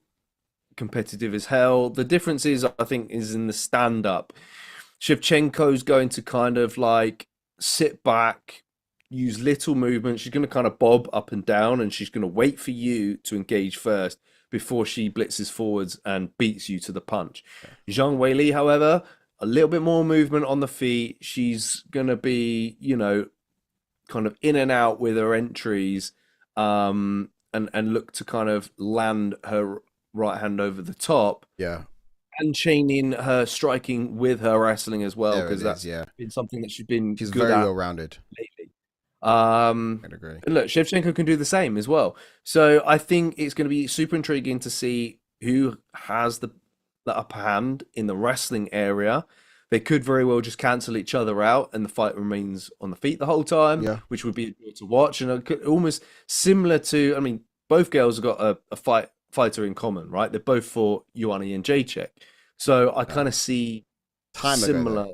competitive as hell. The difference is, I think, is in the stand-up. Shevchenko's going to kind of like sit back, use little movement. She's going to kind of bob up and down, and she's going to wait for you to engage first before she blitzes forwards and beats you to the punch. Okay. Zhang Weili, however, a little bit more movement on the feet. She's going to be, kind of in and out with her entries, and look to kind of land her right hand over the top. Yeah. And chaining her striking with her wrestling as well, because that's been something that she's very well rounded lately. I'd agree. And look, Shevchenko can do the same as well. So I think it's going to be super intriguing to see who has the upper hand in the wrestling area. They could very well just cancel each other out and the fight remains on the feet the whole time, which would be good to watch. And almost similar to, I mean, both girls have got a fighter in common, right? They both fought Ioana and Jacek. So I kind of see similar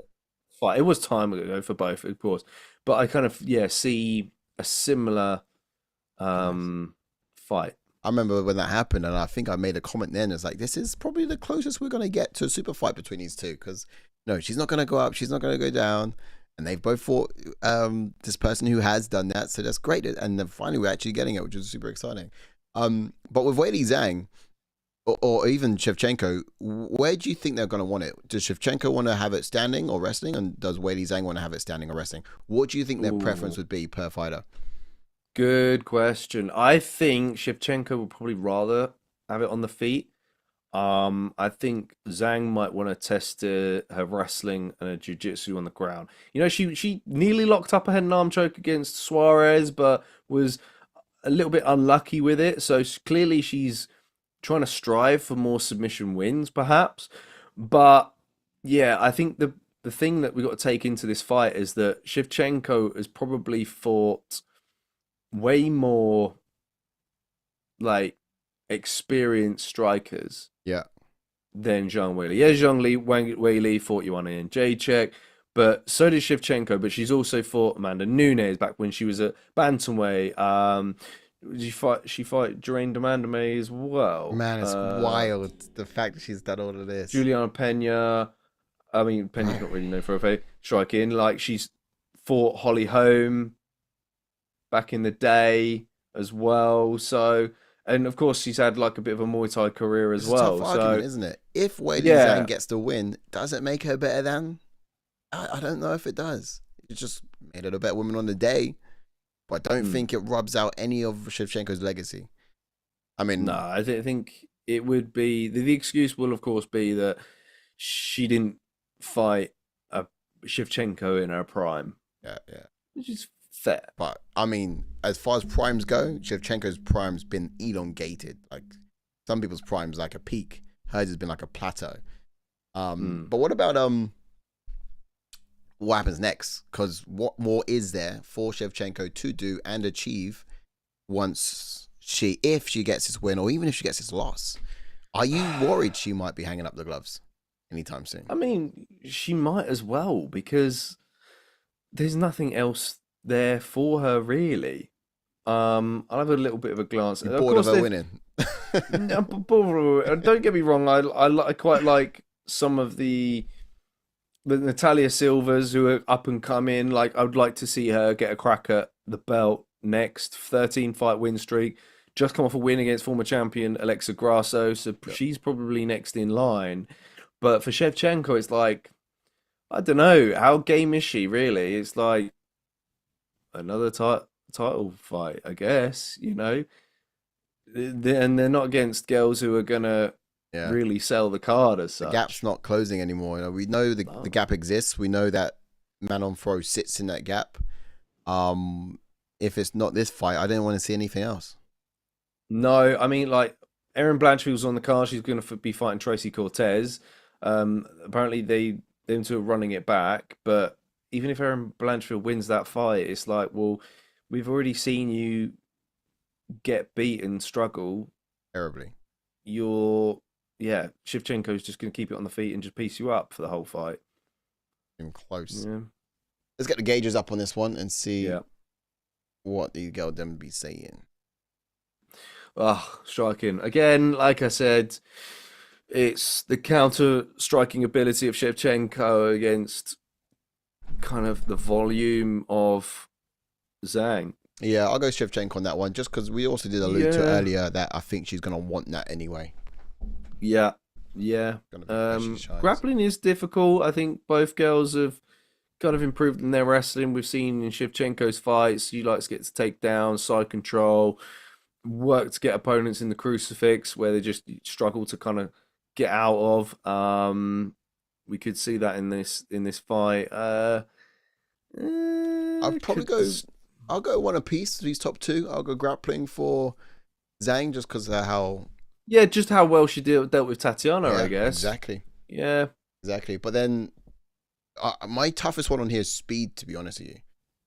fight. It was time ago for both, of course. But I kind of, see a similar fight. I remember when that happened, and I think I made a comment then. It's like, this is probably the closest we're going to get to a super fight between these two, because no, she's not going to go up, she's not going to go down, and they've both fought this person who has done that, so that's great. And then finally we're actually getting it, which is super exciting. But with Weili Zhang, or even Shevchenko, where do you think they're going to want it? Does Shevchenko want to have it standing or wrestling, and does Weili Zhang want to have it standing or wrestling? What do you think their preference would be per fighter? Good question. I think Shevchenko would probably rather have it on the feet. I think Zhang might want to test her wrestling and her jiu-jitsu on the ground. She nearly locked up a head and arm choke against Suarez, but was a little bit unlucky with it. So clearly she's trying to strive for more submission wins, perhaps. But yeah, I think the thing that we got to take into this fight is that Shevchenko has probably fought way more like experienced strikers Yeah. than Zhang Weili. Yeah, Weili fought Joanna and Jacek, but so did Shevchenko. But she's also fought Amanda Nunes back when she was at bantamweight. She fight Jermaine Demandame as well. Man, it's wild the fact that she's done all of this. Juliana Pena. I mean, Pena's not really known for a striking. Like she's fought Holly Holm back in the day as well. So, and of course, she's had like a bit of a Muay Thai career as well. It's a tough argument, isn't it? If Weili Zhang gets the win, does it make her better than? I don't know if it does. It just made her a better woman on the day, but I don't think it rubs out any of Shevchenko's legacy. I mean, no, I think it would be the excuse will of course be that she didn't fight a Shevchenko in her prime. Yeah, which is fair. But I mean, as far as primes go, Shevchenko's prime's been elongated. Like some people's prime's like a peak. Hers has been like a plateau. But what about what happens next? Because what more is there for Shevchenko to do and achieve once if she gets this win, or even if she gets this loss? Are you worried she might be hanging up the gloves anytime soon? I mean, she might as well, because there's nothing else there for her really. I'll have a little bit of a glance. You're bored of her winning. Don't get me wrong. I quite like some of the Natalia Silvers who are up and coming. Like I would like to see her get a crack at the belt next. 13 fight win streak. Just come off a win against former champion Alexa Grasso, so she's probably next in line. But for Shevchenko, it's like, I don't know, how game is she really? It's like another title fight, I guess, you know. And they're not against girls who are gonna really sell the card as such. The gap's not closing anymore. You know, we know the gap exists. We know that Man on Throw sits in that gap. If it's not this fight, I don't want to see anything else. No, I mean, like, Erin Blanchfield's on the card. She's going to be fighting Tracy Cortez. Apparently, them two are running it back. But even if Erin Blanchfield wins that fight, it's like, well, we've already seen you get beat and struggle terribly. Shevchenko's just going to keep it on the feet and just piece you up for the whole fight. Close. Yeah. Let's get the gauges up on this one and see what the girl them be saying. Striking. Again, like I said, it's the counter striking ability of Shevchenko against kind of the volume of Zhang. Yeah, I'll go Shevchenko on that one, just because we also did allude to earlier that I think she's going to want that anyway. Yeah. Grappling is difficult. I think both girls have kind of improved in their wrestling. We've seen in Shevchenko's fights, she likes to get to take down, side control, work to get opponents in the crucifix where they just struggle to kind of get out of. We could see that in this fight. I'll go one apiece to these top two. I'll go grappling for Zhang just because of how well she dealt with Tatiana, I guess. Exactly. Yeah. Exactly. But then my toughest one on here is speed, to be honest with you.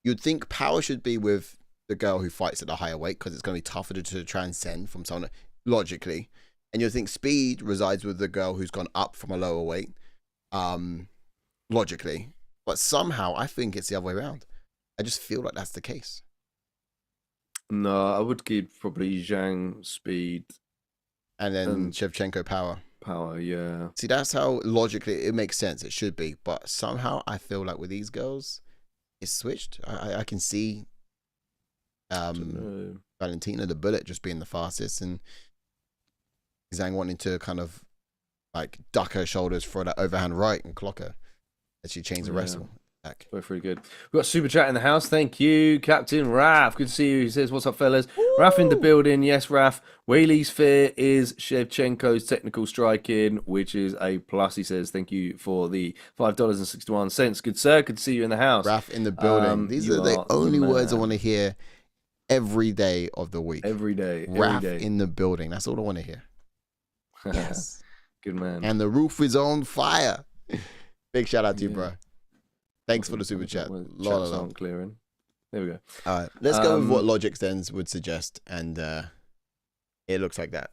You'd think power should be with the girl who fights at the higher weight because it's going to be tougher to transcend from someone logically. And you'd think speed resides with the girl who's gone up from a lower weight logically. But somehow I think it's the other way around. I just feel like that's the case. No, I would give probably Zhang speed. And then Shevchenko power. Power, yeah. See, that's how logically it makes sense. It should be. But somehow I feel like with these girls, it's switched. I can see Valentina, the bullet, just being the fastest. And Zhang wanting to kind of like duck her shoulders for that overhand right and clock her as she chains the wrestle. Both pretty good. We've got Super Chat in the house. Thank you, Captain Raf. Good to see you. He says, what's up, fellas? Woo! Raf in the building. Yes, Raf. Weili's fear is Shevchenko's technical striking, which is a plus, he says. Thank you for the $5.61. Good, sir. Good to see you in the house. Raf in the building. These are the only words I want to hear every day of the week. Every day. Raf in the building. That's all I want to hear. Yes. Good man. And the roof is on fire. Big shout out to you, Yeah. bro. Thanks for the super chat. Chats aren't clearing. There we go. All right, let's go with what Logic Stens would suggest, and it looks like that.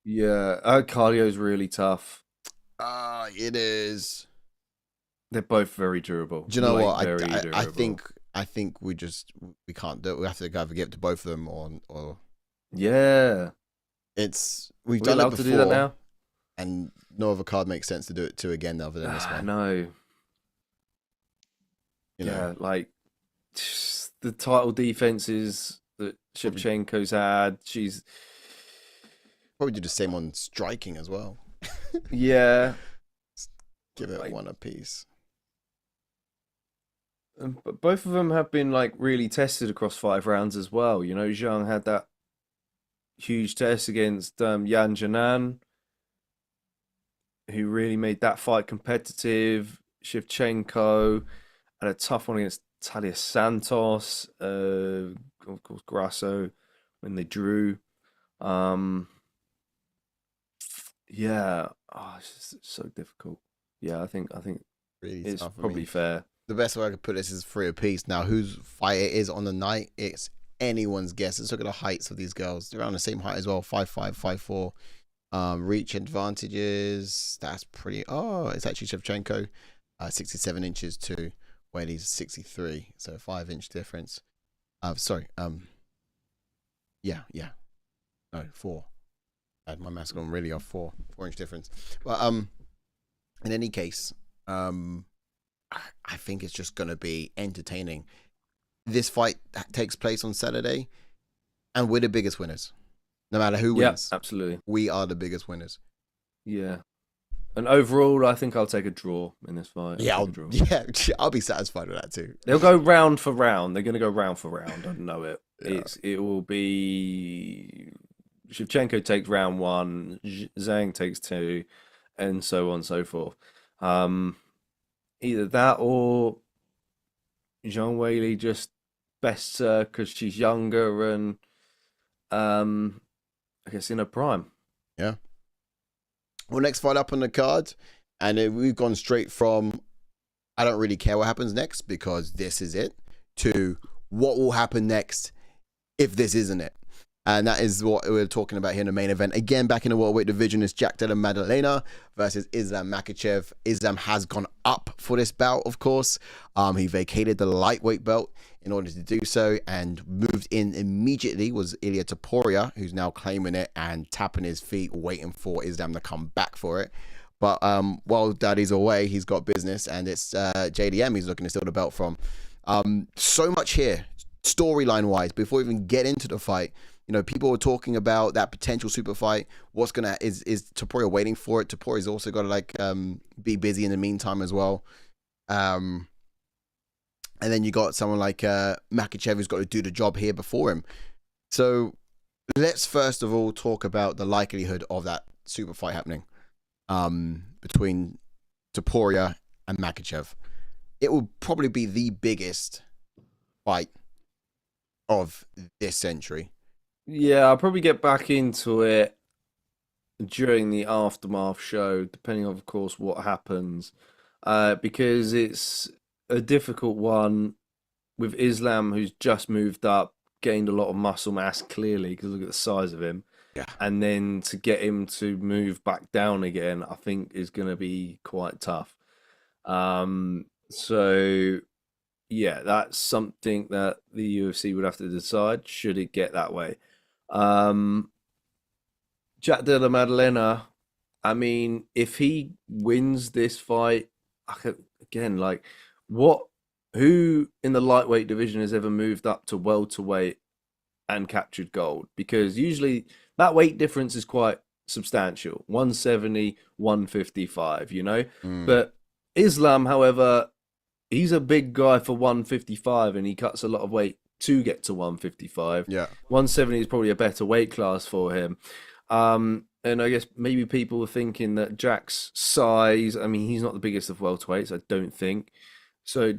Yeah, cardio is really tough. It is. They're both very durable. Do you know what? I think we can't do it. We have to either give it to both of them or. Yeah. We've done it before. To do that now? And no other card makes sense to do it to again other than this one. No. You know? Like the title defenses that Shevchenko's had. She's probably do the same on striking as well. Yeah. Give it one apiece. But both of them have been like really tested across 5 rounds as well. You know, Zhang had that huge test against Yan Janan, who really made that fight competitive. Shevchenko had a tough one against Talia Santos, of course Grasso when they drew. Yeah, it's just so difficult. Yeah, I think really it's tough. probably fair. The best way I could put this is 3 apiece. Now, whose fight it is on the night, it's anyone's guess. Let's look at the heights of these girls. They're around the same height as well, 5'5", 5'4". Reach advantages, that's pretty. Oh, it's actually Shevchenko, 67 inches to Weili's 63, so 5-inch difference. Sorry. Yeah. No, 4. I had my maths gone really off. 4-inch difference. But in any case, I think it's just gonna be entertaining. This fight takes place on Saturday, and we're the biggest winners. No matter who wins. Yeah, absolutely. We are the biggest winners. Yeah. And overall, I think I'll take a draw in this fight. I'll be satisfied with that too. They'll go round for round. They're going to go round for round. I know it. Yeah. It will be Shevchenko takes round 1, Zhang takes 2, and so on and so forth. Either that or Zhang Weili just bests her because she's younger and I guess in her prime. Yeah. Well, next fight up on the card, and we've gone straight from I don't really care what happens next because this is it to what will happen next if this isn't it. And that is what we're talking about here in the main event. Again, back in the welterweight division is Della Maddalena versus Islam Makhachev. Islam has gone up for this bout, of course. He vacated the lightweight belt in order to do so and moved in immediately was Ilia Topuria, who's now claiming it and tapping his feet, waiting for Islam to come back for it. But while Daddy's away, he's got business, and it's JDM he's looking to steal the belt from. So much here, storyline-wise, before we even get into the fight. You know, people were talking about that potential super fight. Is Topuria waiting for it? Topuria's also got to be busy in the meantime as well. And then you got someone like Makhachev who's got to do the job here before him. So let's first of all talk about the likelihood of that super fight happening between Topuria and Makhachev. It will probably be the biggest fight of this century. Yeah, I'll probably get back into it during the aftermath show, depending on, of course, what happens. Because it's a difficult one with Islam, who's just moved up, gained a lot of muscle mass, clearly, because look at the size of him. Yeah. And then to get him to move back down again, I think is going to be quite tough. So, yeah, that's something that the UFC would have to decide, should it get that way. Jack Della Maddalena, I mean, if he wins this fight, who in the lightweight division has ever moved up to welterweight and captured gold? Because usually that weight difference is quite substantial, 170, 155, you know? But Islam, however, he's a big guy for 155 and he cuts a lot of weight to get to 155. Yeah. 170 is probably a better weight class for him. And I guess maybe people were thinking that Jack's size, I mean, he's not the biggest of welterweights, I don't think. So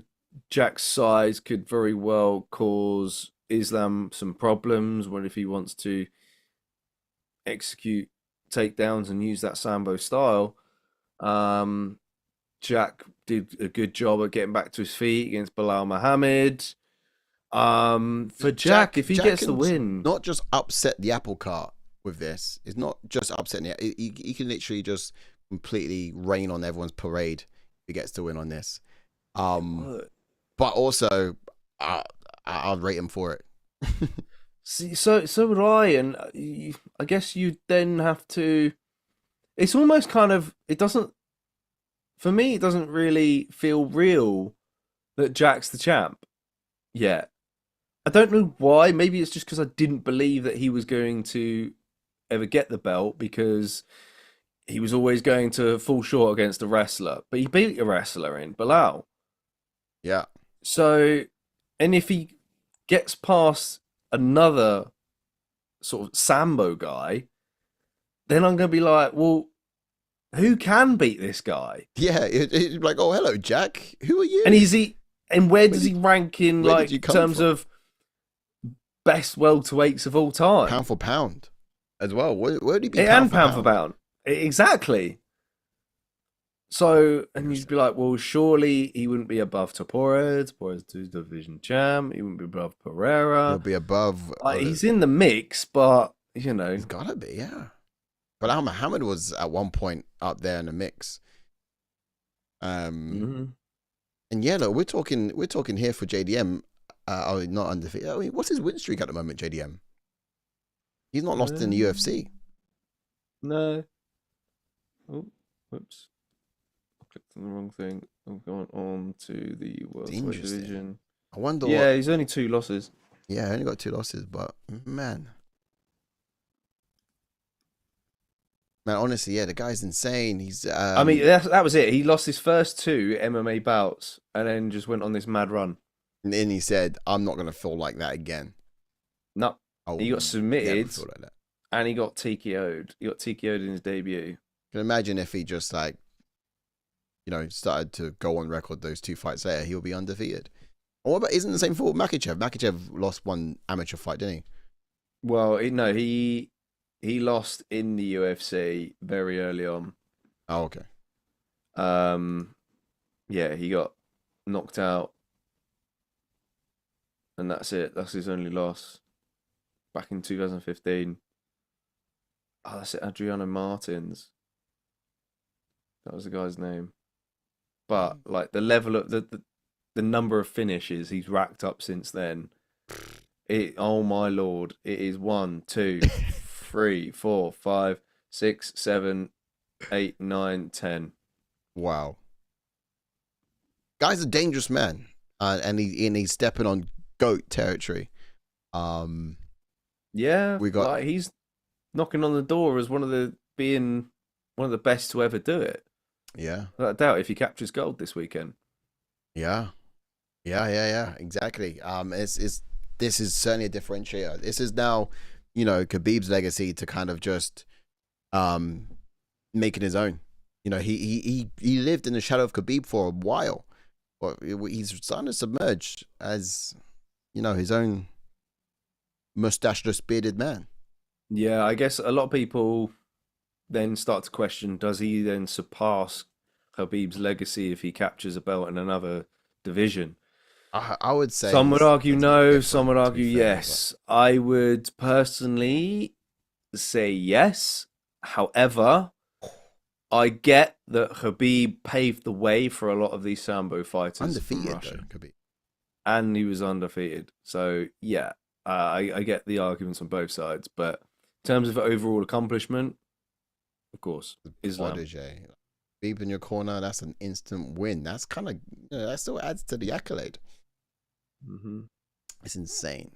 Jack's size could very well cause Islam some problems. What if he wants to execute takedowns and use that Sambo style. Jack did a good job at getting back to his feet against Bilal Muhammad. For Jack, if he gets the win, not just upset the apple cart with this. It's not just upsetting it. He can literally just completely rain on everyone's parade if he gets to win on this. But also, I'll rate him for it. See, so would I, and I guess you then have to. It's almost kind of. It doesn't. For me, it doesn't really feel real that Jack's the champ yet. I don't know why. Maybe it's just because I didn't believe that he was going to ever get the belt, because he was always going to fall short against a wrestler. But he beat a wrestler in Bilal. Yeah. So, and if he gets past another sort of Sambo guy, then I'm going to be like, well, who can beat this guy? Yeah, it's like, oh, hello, Jack. Who are you? And where does he rank in, like, terms of best welterweights of all time? Pound for pound as well. Where would he be? And pound for pound. Exactly. So, and you'd be like, well, surely he wouldn't be above Topuria. Topuria's 2 division champ. He wouldn't be above Pereira. He'll be above. He's in the mix, but, you know. He's got to be, yeah. But Al Muhammad was at one point up there in the mix. And yeah, look, we're talking here for JDM. Not undefeated. I mean, what's his win streak at the moment, JDM? He's not lost in the UFC. No. Oh, whoops. I clicked on the wrong thing. I'm going on to the welterweight division. I wonder. Yeah, he's only 2 losses. Yeah, only got 2 losses, but man, honestly, yeah, the guy's insane. He's. I mean, that was it. He lost his first 2 MMA bouts and then just went on this mad run. And then he said, "I'm not gonna feel like that again." No, he got submitted, like that. And he got TKO'd. He got TKO'd in his debut. You can imagine if he just started to go on record those 2 fights later, he'll be undefeated. Or what about, isn't the same for Makhachev? Makhachev lost 1 amateur fight, didn't he? Well, he lost in the UFC very early on. Oh, okay. Yeah, he got knocked out. And that's it. That's his only loss. Back in 2015. Oh, that's it. Adriano Martins. That was the guy's name. But like the level of the number of finishes he's racked up since then. Oh my lord. It is 1, 2, 3, 4, 5, 6, 7, 8, 9, 10. Wow. Guy's a dangerous man. And he's stepping on GOAT territory. Yeah, he's knocking on the door as one of the best to ever do it. Yeah, without doubt. If he captures gold this weekend. Yeah, exactly. This is certainly a differentiator. This is now, Khabib's legacy to kind of just making his own. He lived in the shadow of Khabib for a while, but he's starting to submerge as his own mustacheless, bearded man. Yeah, I guess a lot of people then start to question, does he then surpass Khabib's legacy if he captures a belt in another division? I would say some would argue no, some would argue yes. I would personally say yes. However, I get that Khabib paved the way for a lot of these Sambo fighters. Undefeated, though, Khabib. And he was undefeated. So, yeah, I get the arguments on both sides. But in terms of overall accomplishment, of course, Islam. Khabib in your corner, that's an instant win. That's kind of, that still adds to the accolade. It's insane.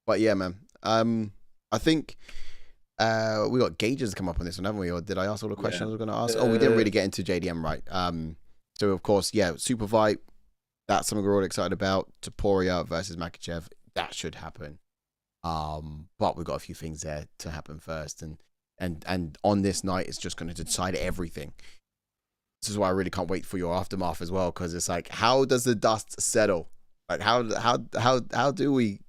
But yeah, man, I think we got gauges to come up on this one, haven't we? Or did I ask all the questions I was going to ask? We didn't really get into JDM, right? So, of course, yeah, super fight. That's something we're all excited about. Topuria versus Makhachev. That should happen. But we've got a few things there to happen first. And on this night, it's just going to decide everything. This is why I really can't wait for your aftermath as well, because it's like, how does the dust settle? Like, how do we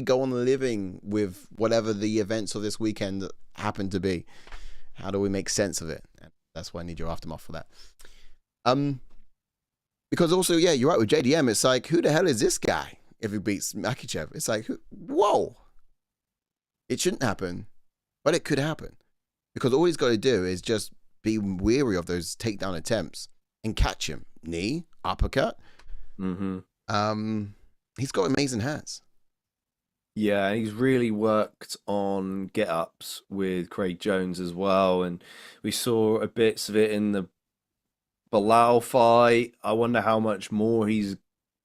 go on living with whatever the events of this weekend happen to be? How do we make sense of it? And that's why I need your aftermath for that. Because also, yeah, you're right with JDM. It's like, who the hell is this guy if he beats Makhachev? It's like, whoa. It shouldn't happen, but it could happen. Because all he's got to do is just be weary of those takedown attempts and catch him. Knee, uppercut. He's got amazing hands. Yeah, he's really worked on get-ups with Craig Jones as well, and we saw a bits of it in the Beneil fight. I wonder how much more he's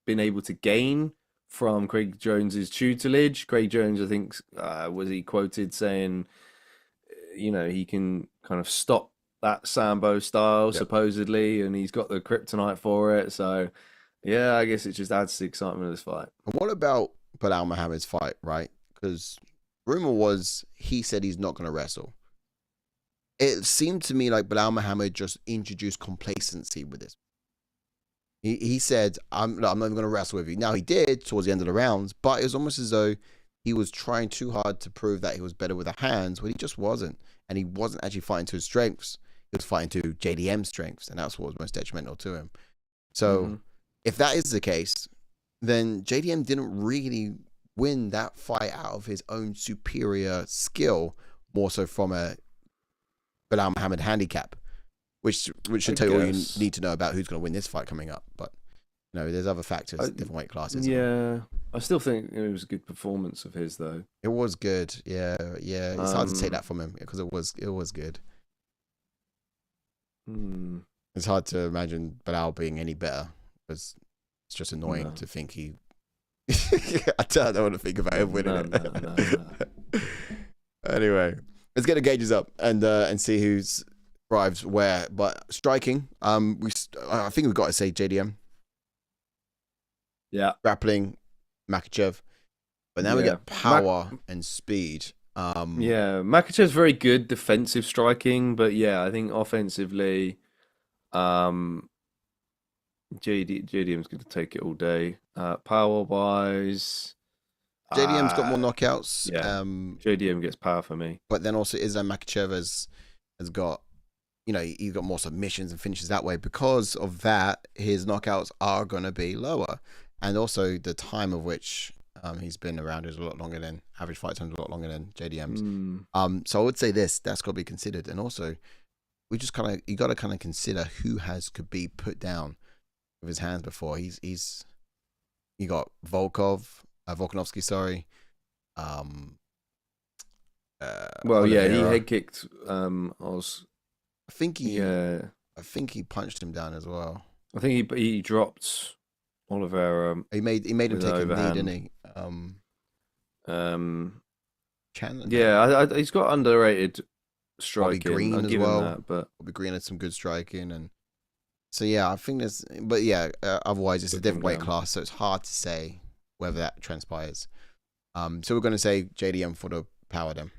been able to gain from Craig Jones's tutelage. Craig Jones, I think, was he quoted saying, he can kind of stop that Sambo style, supposedly, and he's got the kryptonite for it. So, yeah, I guess it just adds to the excitement of this fight. What about Belal Muhammad's fight, right? Because rumor was he said he's not going to wrestle. It seemed to me like Belal Muhammad just introduced complacency with this. He said, I'm not even going to wrestle with you. Now, he did towards the end of the rounds, but it was almost as though he was trying too hard to prove that he was better with the hands, when he just wasn't. And he wasn't actually fighting to his strengths. He was fighting to JDM's strengths, and that's what was most detrimental to him. So, if that is the case, then JDM didn't really win that fight out of his own superior skill, more so from a Belal Muhammad handicap, which should tell you all you need to know about who's going to win this fight coming up. But there's other factors, different weight classes. Yeah, I still think it was a good performance of his, though. It was good. Yeah. It's hard to take that from him because it was good. It's hard to imagine Belal being any better because it's just annoying to think he. I don't want to think about him winning it. No. Anyway, let's get the gauges up and see who's thrives where. But striking, I think we've got to say JDM. Yeah. Grappling, Makhachev. But now we get power and speed. Makhachev's very good defensive striking, but I think offensively, JDM's going to take it all day. Power wise, JDM's got more knockouts. Yeah, JDM gets power for me. But then also Islam Makhachev has got, he's got more submissions and finishes that way. Because of that, his knockouts are going to be lower. And also the time of which he's been around is a lot longer than average fight time, is a lot longer than JDM's. So I would say that's got to be considered. And also, you got to kind of consider who could be put down with his hands before. You got Volkanovski, sorry. He head kicked Oz. I think he punched him down as well. I think he dropped Oliveira. He made him take a knee, didn't he? He's got underrated striking. Bobby Green I'll as give well. him that, but Bobby Green had some good striking, and so I think there's. But otherwise it's a different weight class, so it's hard to say whether that transpires. So we're going to say JDM for the power then.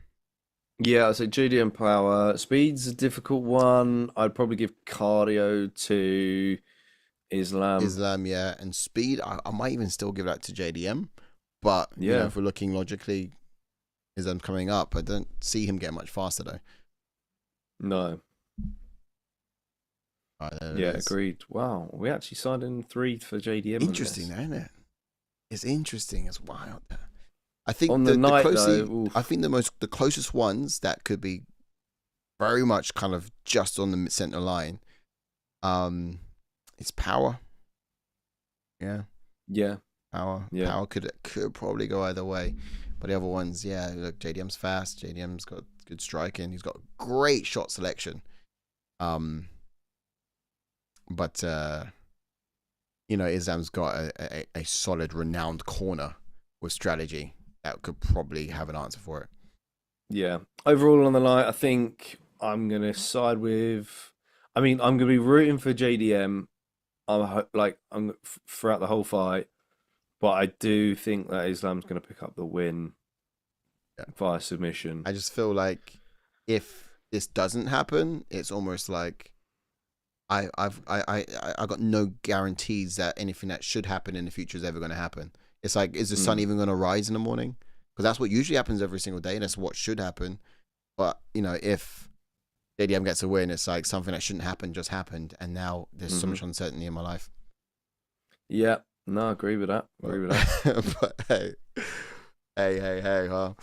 Yeah, I'd say JDM power. Speed's a difficult one. I'd probably give cardio to Islam, and speed. I might even still give that to JDM, but if we're looking logically, Islam's coming up. I don't see him getting much faster though. No. Right, agreed. Wow, we actually signed in 3 for JDM. Interesting, isn't it? It's interesting. It's wild. I think on the night though, I think the closest ones that could be very much kind of just on the center line. It's power. Yeah. Power. Yeah. Power could probably go either way. But the other ones, look, JDM's fast. JDM's got good striking. He's got great shot selection. But Islam's got a solid, renowned corner with strategy that could probably have an answer for it. Yeah. Overall on the night, I think I'm gonna side with. I'm gonna be rooting for JDM. I'm throughout the whole fight, but I do think that Islam's gonna pick up the win via submission. I just feel like if this doesn't happen, it's almost like I got no guarantees that anything that should happen in the future is ever going to happen. It's like, is the sun even going to rise in the morning? Because that's what usually happens every single day, and that's what should happen. But if JDM gets a win. It's like something that shouldn't happen just happened, and now there's so Mhm. much uncertainty in my life. Yeah, no, I agree with that. But hey, huh?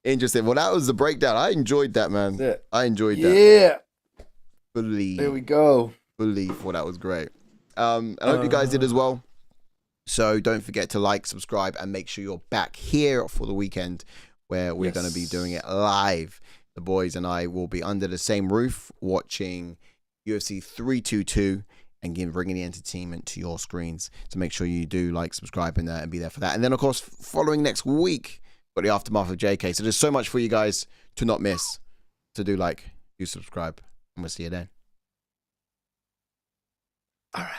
Interesting. Well, that was the breakdown. I enjoyed that, man. That's it. I enjoyed that. Yeah, Fully. there we go. Fully. Well, that was great. And I hope you guys did as well. So don't forget to like, subscribe, and make sure you're back here for the weekend where we're going to be doing it live. The boys and I will be under the same roof watching UFC 322 and bringing the entertainment to your screens. So make sure you do like, subscribe, and be there for that. And then, of course, following next week, got the aftermath of JK. So there's so much for you guys to not miss. So do like, do subscribe, and we'll see you then. All right.